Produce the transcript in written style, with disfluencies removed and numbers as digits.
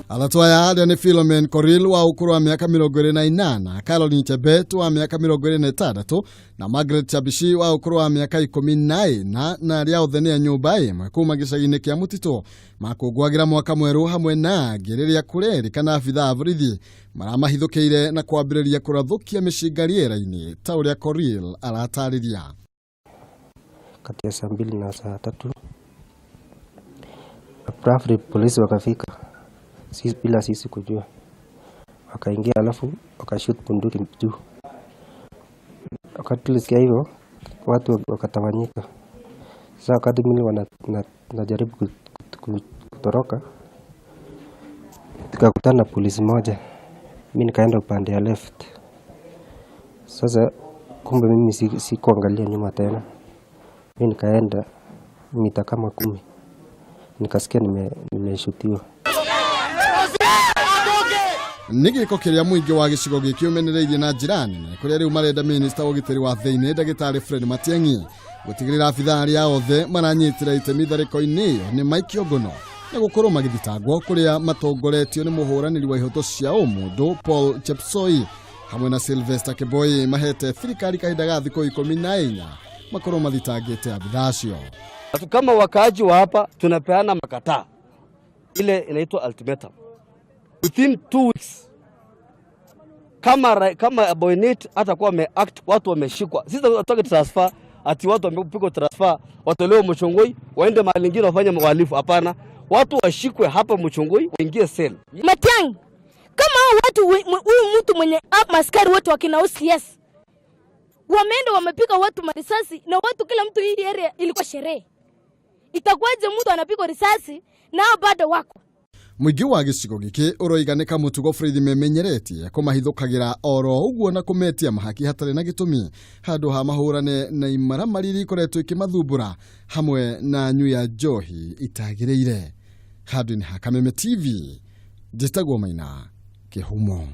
Alatwaya aria ni Philomen Koril wa ukuru wa miaka 28, Caroline Chebet wa miaka 26 na Margaret Chabishi wa ukuru wa miaka 14 na aria othe ni nyumba imwe kuma gicagi-ini kia Mutito makungwagira mwaka mweru hamwe na ngiriria kureri kana abitha borithi maramahithukiire na kwambiriria kurathukia mishinga riera-ini ta uria Koril aratariria. Kati ya saa 2 na saa 3 Aprafri polisi wakafika bila sisi kujua, wakaingia alafu wakashoot bunduki juu. Wakati tulisikia hivyo watu wakatawanyika. Sasa wakati mimi najaribu kutoroka, tukakutana na polisi moja, mimi nikaenda upande ya left. Sasa kumbe mimi si kuangalia nyuma tena, mimi nikaenda mita kama 10, nikasikia nimeshutiwa. Nigiko kiria muingi wa gicigo giki umenereirie na jirani na kuria riu marenda minister wa giteri wa thiini Dagitari Fred Matiang'i gutigirira abitha aria othe maranyitira itemi thariko-ini ni Mike Ogono na gukorwo magithitangwo kuria matongoretio ni muhuraniri wa ihoto cia umundu Paul Chepsoi hamwe na Sylvester Keboi mahete thirikari kahinda ga thikũ 14 makorwo mathitangite abitha acio. Kama wakaaji wa hapa tunapeana makataa ile inaitwa ultimatum within 2 weeks. Kama Boynet atakuwa ameact, watu wameshikwa, sisi tunataka transfer, ati watu wamepigwa transfer watolewe Muchongoi waende mahali nyingine wafanye uhalifu. Hapana, watu washikwe hapa Muchongoi waingie cell. Matiang'i, kama watu huyu mtu mwenye maskari wote wakina OCS wameenda wamepiga watu marisasi na watu, kila mtu hii area ilikuwa sherehe, itakuwaje mtu anapigwa risasi na bado wako? Muingi wa gicigo giki uroiganika mutugo Fred memenyeretie kumahithukagira oro uguo na kumetia mahaki hatari na gitumi handu ha mahurane na imaramariri ikoretwo ikimathumbura hamwe na nyu ya njohi itagireire. Handu ni ha Kameme TV, Njĩtagwo Maina Kĩhumo.